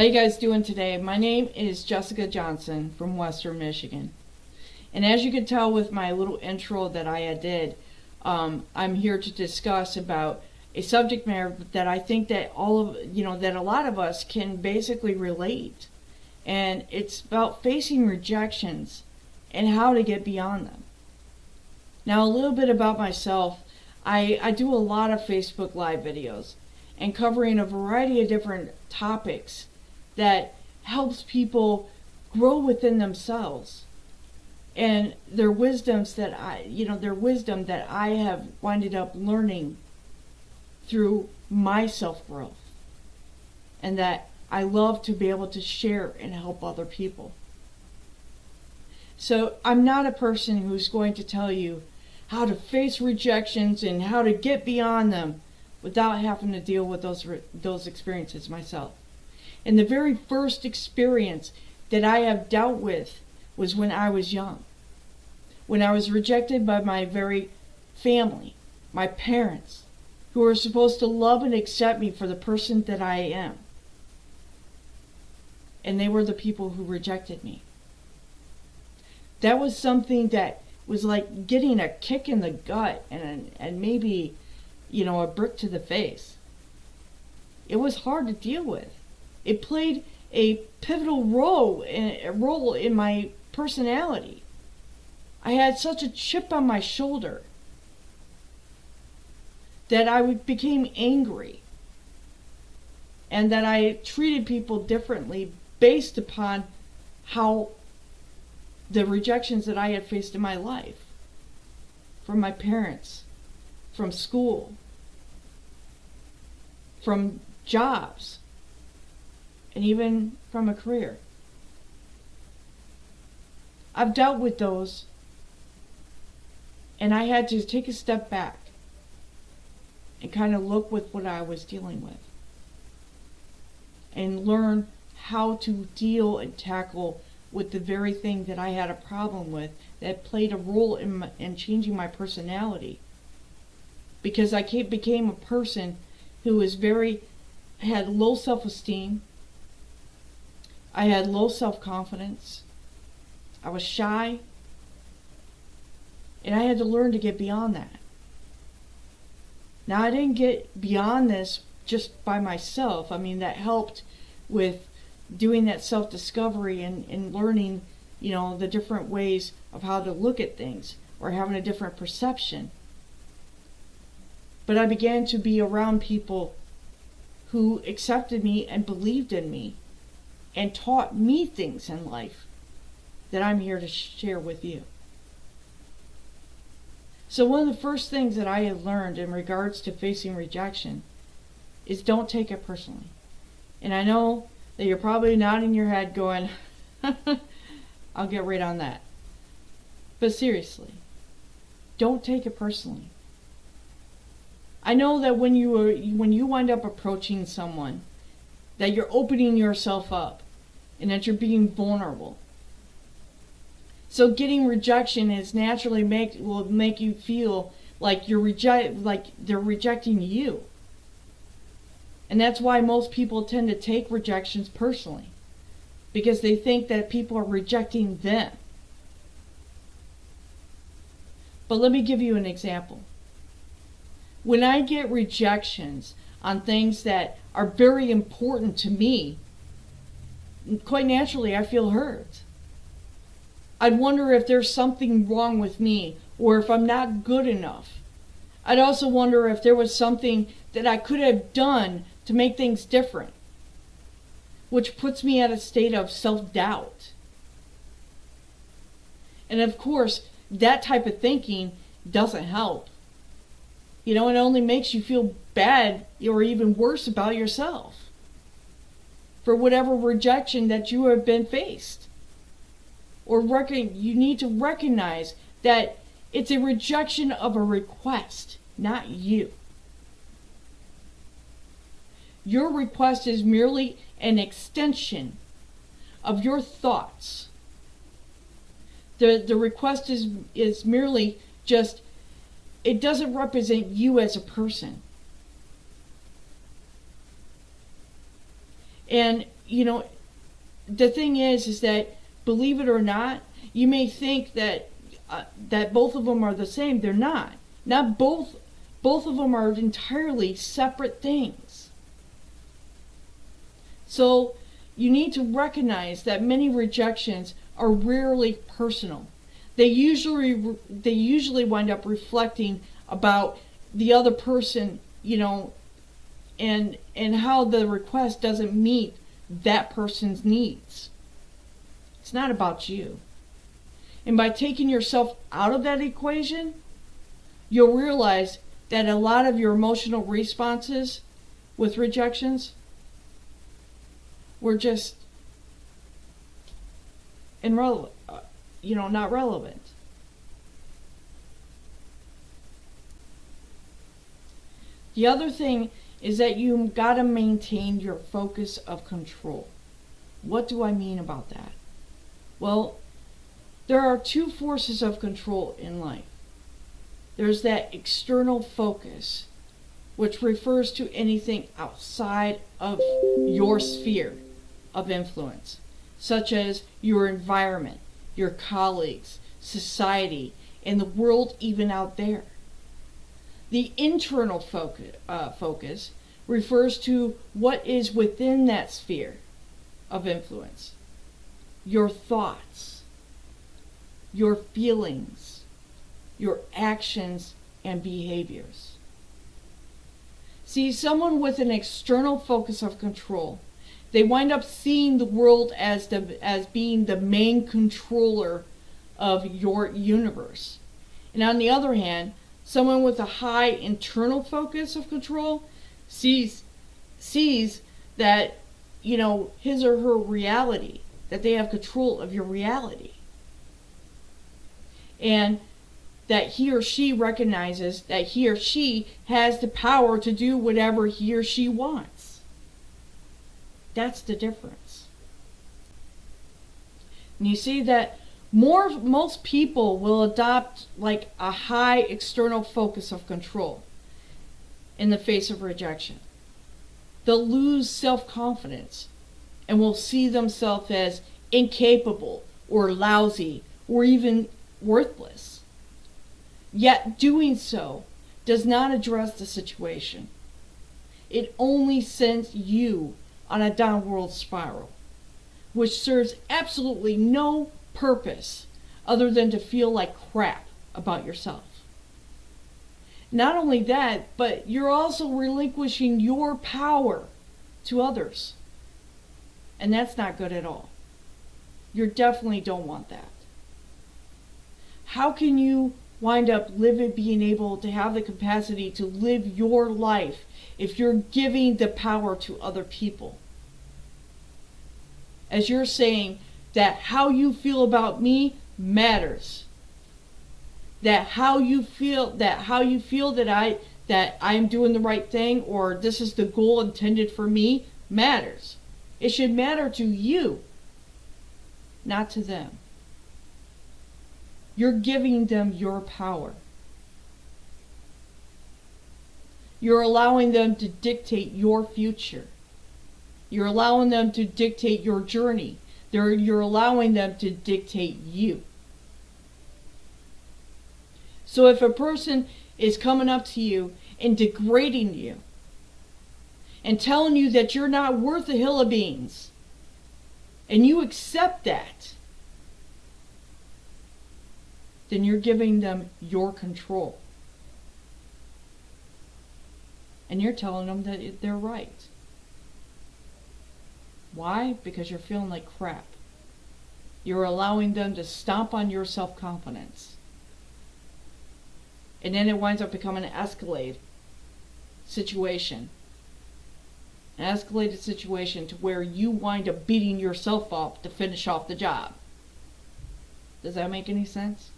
How you guys doing today? My name is Jessica Johnson from Western Michigan. And as you can tell with my little intro that I did, I'm here to discuss about a subject matter that I think that that a lot of us can basically relate. And it's about facing rejections and how to get beyond them. Now, a little bit about myself. I do a lot of Facebook Live videos and covering a variety of different topics that helps people grow within themselves and their wisdom that I have winded up learning through my self-growth, and that I love to be able to share and help other people. So I'm not a person who's going to tell you how to face rejections and how to get beyond them without having to deal with those experiences myself. And the very first experience that I have dealt with was when I was young. When I was rejected by my very family, my parents, who were supposed to love and accept me for the person that I am. And they were the people who rejected me. That was something that was like getting a kick in the gut and maybe, a brick to the face. It was hard to deal with. It played a pivotal role in my personality. I had such a chip on my shoulder that I became angry, and that I treated people differently based upon how the rejections that I had faced in my life, from my parents, from school, from jobs, and even from a career. I've dealt with those, and I had to take a step back and kind of look with what I was dealing with and learn how to deal and tackle with the very thing that I had a problem with that played a role in changing my personality. Because I became a person who had low self-esteem. I had low self-confidence. I was shy. And I had to learn to get beyond that. Now, I didn't get beyond this just by myself. I mean, that helped with doing that self-discovery and learning, the different ways of how to look at things or having a different perception. But I began to be around people who accepted me and believed in me and taught me things in life that I'm here to share with you. So one of the first things that I have learned in regards to facing rejection is don't take it personally. And I know that you're probably nodding your head going, I'll get right on that. But seriously, don't take it personally. I know that when you wind up approaching someone, that you're opening yourself up and that you're being vulnerable. So getting rejection is naturally will make you feel like they're rejecting you. And that's why most people tend to take rejections personally, because they think that people are rejecting them. But let me give you an example. When I get rejections on things that are very important to me, quite naturally I feel hurt. I'd wonder if there's something wrong with me or if I'm not good enough. I'd also wonder if there was something that I could have done to make things different, which puts me at a state of self-doubt. And of course, that type of thinking doesn't help. It only makes you feel bad or even worse about yourself for whatever rejection that you have been faced. Or you need to recognize that it's a rejection of a request, not you. Your request is merely an extension of your thoughts. The request is merely just, it doesn't represent you as a person. And the thing is that, believe it or not, you may think that that both of them are the same. They're not. Not both. Both of them are entirely separate things. So you need to recognize that many rejections are rarely personal. They usually wind up reflecting about the other person, and how the request doesn't meet that person's needs. It's not about you. And by taking yourself out of that equation, you'll realize that a lot of your emotional responses with rejections were just irrelevant, not relevant. The other thing is that you gotta maintain your focus of control. What do I mean about that? Well, there are two forces of control in life. There's that external focus, which refers to anything outside of your sphere of influence, such as your environment, your colleagues, society, and the world even out there. The internal focus refers to what is within that sphere of influence. Your thoughts, your feelings, your actions and behaviors. See, someone with an external focus of control, they wind up seeing the world as being the main controller of your universe. And on the other hand, someone with a high internal focus of control sees that, his or her reality, that they have control of your reality. And that he or she recognizes that he or she has the power to do whatever he or she wants. That's the difference. And you see that most people will adopt like a high external focus of control in the face of rejection. They'll lose self-confidence and will see themselves as incapable or lousy or even worthless. Yet doing so does not address the situation. It only sends you on a downward spiral, which serves absolutely no purpose other than to feel like crap about yourself. Not only that, but you're also relinquishing your power to others. And that's not good at all. You definitely don't want that. How can you wind up being able to have the capacity to live your life if you're giving the power to other people? As you're saying that how you feel about me matters. That how you feel that I'm doing the right thing, or this is the goal intended for me, matters. It should matter to you, not to them. You're giving them your power. You're allowing them to dictate your future. You're allowing them to dictate your journey. You're allowing them to dictate you. So if a person is coming up to you and degrading you and telling you that you're not worth a hill of beans, and you accept that, then you're giving them your control. And you're telling them that they're right. Why? Because you're feeling like crap. You're allowing them to stomp on your self-confidence. And then it winds up becoming an escalated situation. An escalated situation to where you wind up beating yourself up to finish off the job. Does that make any sense?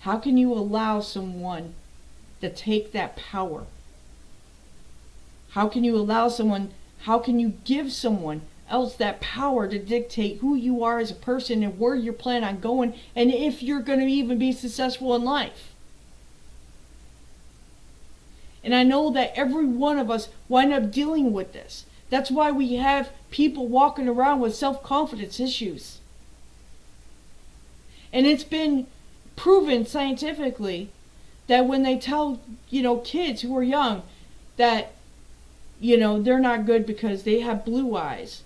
How can you allow someone to take that power? How can you give someone else that power to dictate who you are as a person and where you plan on going, and if you're going to even be successful in life? And I know that every one of us wind up dealing with this. That's why we have people walking around with self-confidence issues. And it's been proven scientifically that when they tell, kids who are young that, they're not good because they have blue eyes,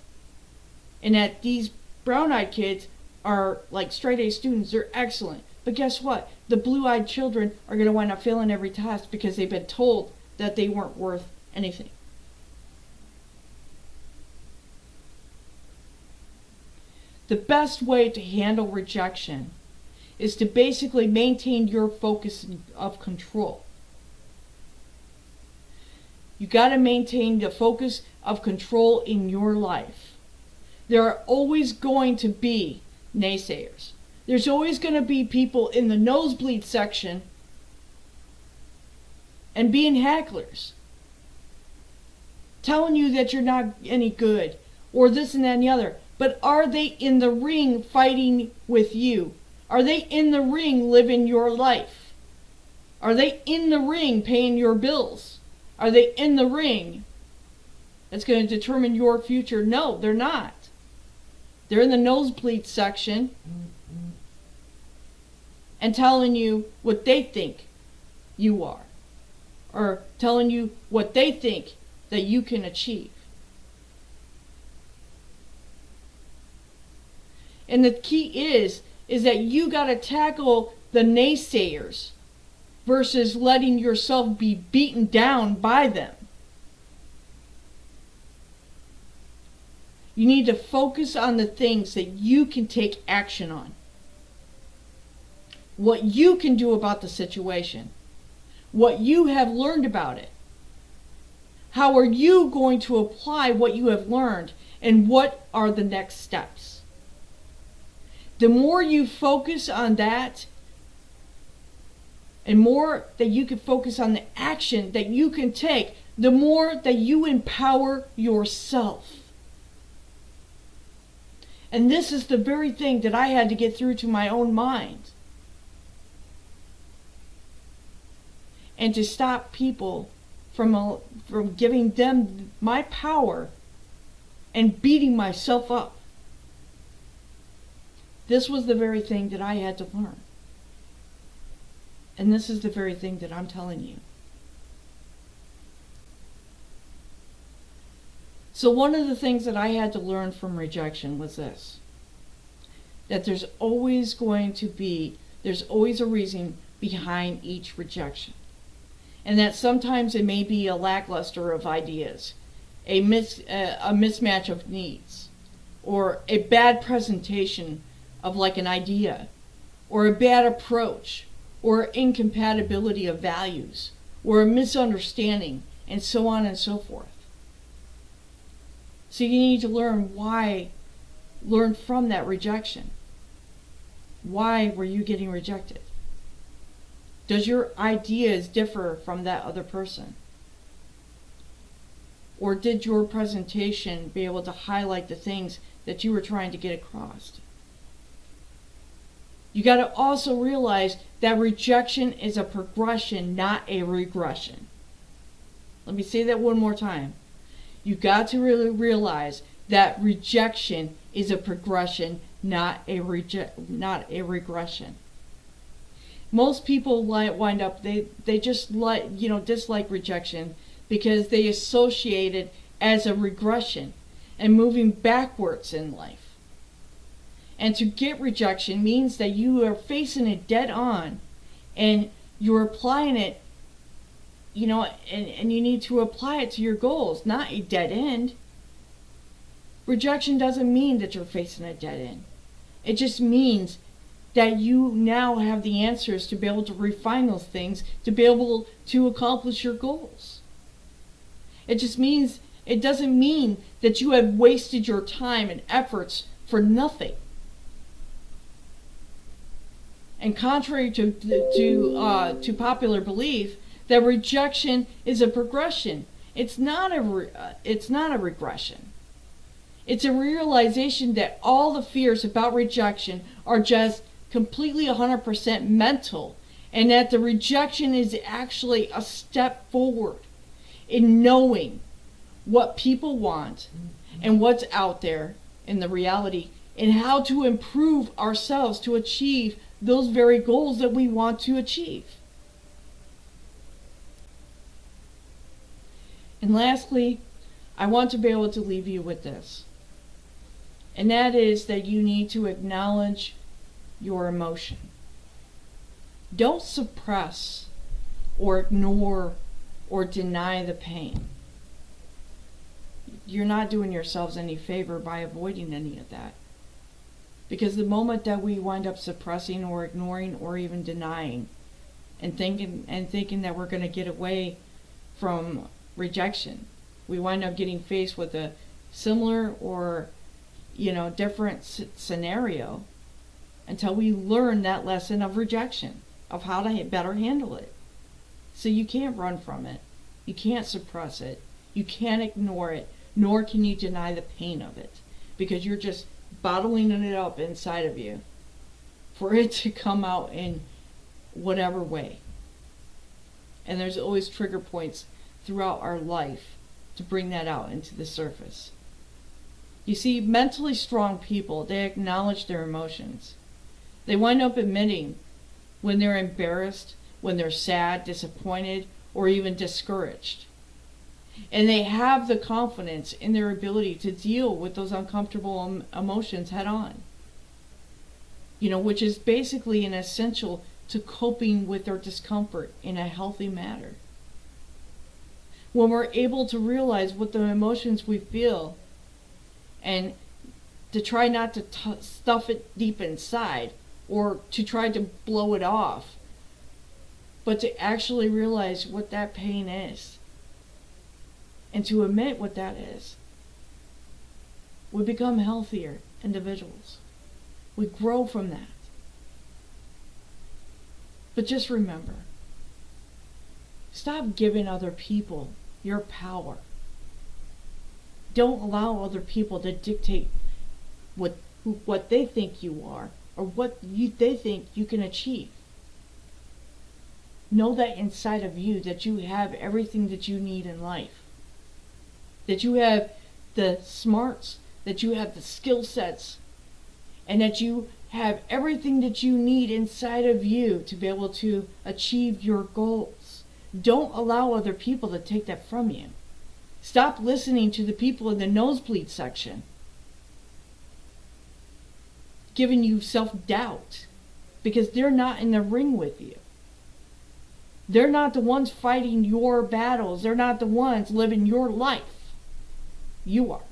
and that these brown-eyed kids are like straight-A students, they're excellent. But guess what? The blue-eyed children are going to wind up failing every test because they've been told that they weren't worth anything. The best way to handle rejection is to basically maintain your focus of control. You got to maintain the focus of control in your life. There are always going to be naysayers. There's always going to be people in the nosebleed section and being hecklers, telling you that you're not any good, or this and that and the other. But are they in the ring fighting with you? Are they in the ring living your life? Are they in the ring paying your bills? Are they in the ring that's going to determine your future? No, they're not. They're in the nosebleed section and telling you what they think you are, or telling you what they think that you can achieve. And the key is that you got to tackle the naysayers versus letting yourself be beaten down by them. You need to focus on the things that you can take action on. What you can do about the situation. What you have learned about it. How are you going to apply what you have learned, and what are the next steps? The more you focus on that, and more that you can focus on the action that you can take, the more that you empower yourself. And this is the very thing that I had to get through to my own mind. And to stop people from giving them my power and beating myself up. This was the very thing that I had to learn. And this is the very thing that I'm telling you. So one of the things that I had to learn from rejection was this. That there's always a reason behind each rejection. And that sometimes it may be a lackluster of ideas, a mismatch of needs, or a bad presentation of like an idea, or a bad approach, or incompatibility of values, or a misunderstanding, and so on and so forth. So you need to learn from that rejection. Why were you getting rejected? Does your ideas differ from that other person? Or did your presentation be able to highlight the things that you were trying to get across? You got to also realize that rejection is a progression, not a regression. Let me say that one more time. You got to really realize that rejection is a progression, not a regression. Most people wind up they just dislike rejection because they associate it as a regression and moving backwards in life. And to get rejection means that you are facing it dead on, and you're applying it, and you need to apply it to your goals, not a dead end. Rejection doesn't mean that you're facing a dead end. It just means that you now have the answers to be able to refine those things, to be able to accomplish your goals. It doesn't mean that you have wasted your time and efforts for nothing. And contrary to popular belief, that rejection is a progression. It's not a regression. It's a realization that all the fears about rejection are just completely 100% mental, and that the rejection is actually a step forward in knowing what people want and what's out there in the reality, and how to improve ourselves to achieve those very goals that we want to achieve. And lastly, I want to be able to leave you with this. And that is that you need to acknowledge your emotion. Don't suppress or ignore or deny the pain. You're not doing yourselves any favor by avoiding any of that. Because the moment that we wind up suppressing or ignoring or even denying and thinking that we're going to get away from rejection, we wind up getting faced with a similar or different scenario until we learn that lesson of rejection, of how to better handle it. So you can't run from it. You can't suppress it. You can't ignore it, nor can you deny the pain of it, because you're just bottling it up inside of you for it to come out in whatever way. And there's always trigger points throughout our life to bring that out into the surface. You see, mentally strong people, they acknowledge their emotions. They wind up admitting when they're embarrassed, when they're sad, disappointed, or even discouraged. And they have the confidence in their ability to deal with those uncomfortable emotions head on. Which is basically an essential to coping with their discomfort in a healthy manner. When we're able to realize what the emotions we feel and to try not to stuff it deep inside or to try to blow it off, but to actually realize what that pain is and to admit what that is, we become healthier individuals. We grow from that. But just remember, stop giving other people your power. Don't allow other people to dictate what they think you are or what they think you can achieve. Know that inside of you that you have everything that you need in life. That you have the smarts, that you have the skill sets, and that you have everything that you need inside of you to be able to achieve your goals. Don't allow other people to take that from you. Stop listening to the people in the nosebleed section, giving you self-doubt, because they're not in the ring with you. They're not the ones fighting your battles. They're not the ones living your life. You are.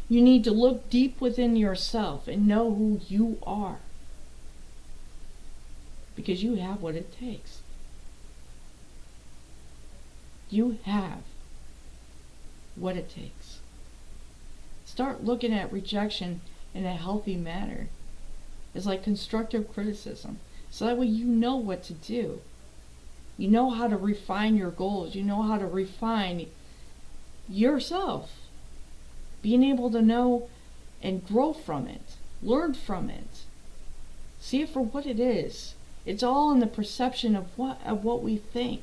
You need to look deep within yourself and know who you are. Because you have what it takes. You have what it takes. Start looking at rejection in a healthy manner. It's like constructive criticism. So that way you know what to do. You know how to refine your goals. You know how to refine yourself. Being able to know and grow from it. Learn from it. See it for what it is. It's all in the perception of what we think.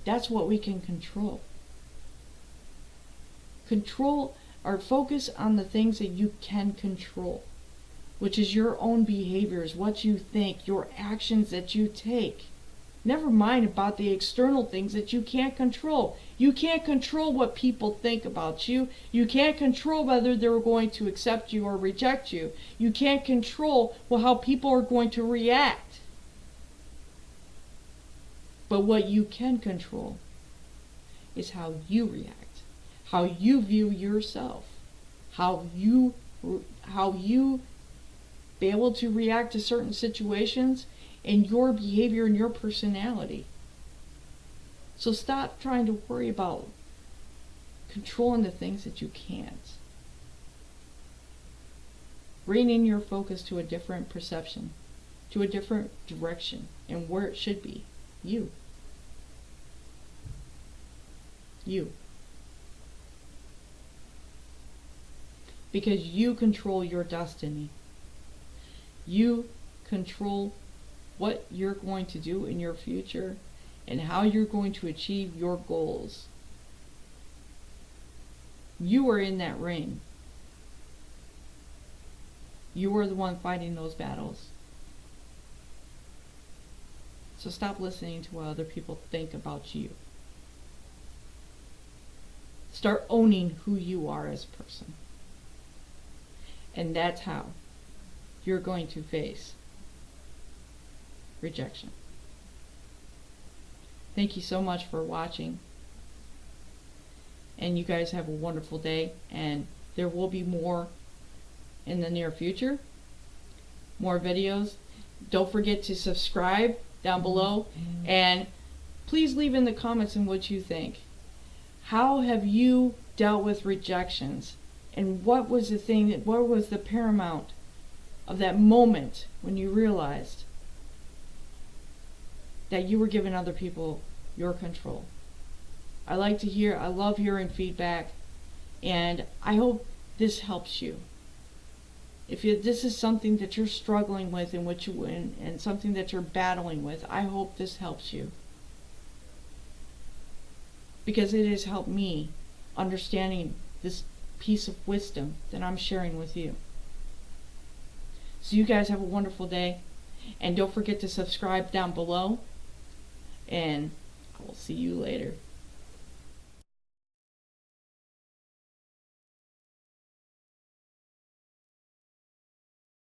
That's what we can control. Control or focus on the things that you can control, which is your own behaviors, what you think, your actions that you take. Never mind about the external things that you can't control. You can't control what people think about you. You can't control whether they're going to accept you or reject you. You can't control how people are going to react. But what you can control is how you react, how you view yourself, how you be able to react to certain situations, and your behavior and your personality. So stop trying to worry about controlling the things that you can't. Bring in your focus to a different perception, to a different direction, and where it should be. You. You. Because you control your destiny. You control what you're going to do in your future, and how you're going to achieve your goals. You are in that ring. You are the one fighting those battles. So stop listening to what other people think about you. Start owning who you are as a person. And that's how you're going to face rejection. Thank you so much for watching. And you guys have a wonderful day. And there will be more in the near future. More videos. Don't forget to subscribe down below. And please leave in the comments on what you think. How have you dealt with rejections? And what was the paramount of that moment when you realized that you were giving other people your control? I love hearing feedback, and I hope this helps you. If this is something that you're struggling with and something that you're battling with, I hope this helps you. Because it has helped me understanding this piece of wisdom that I'm sharing with you. So you guys have a wonderful day, and don't forget to subscribe down below, and I will see you later.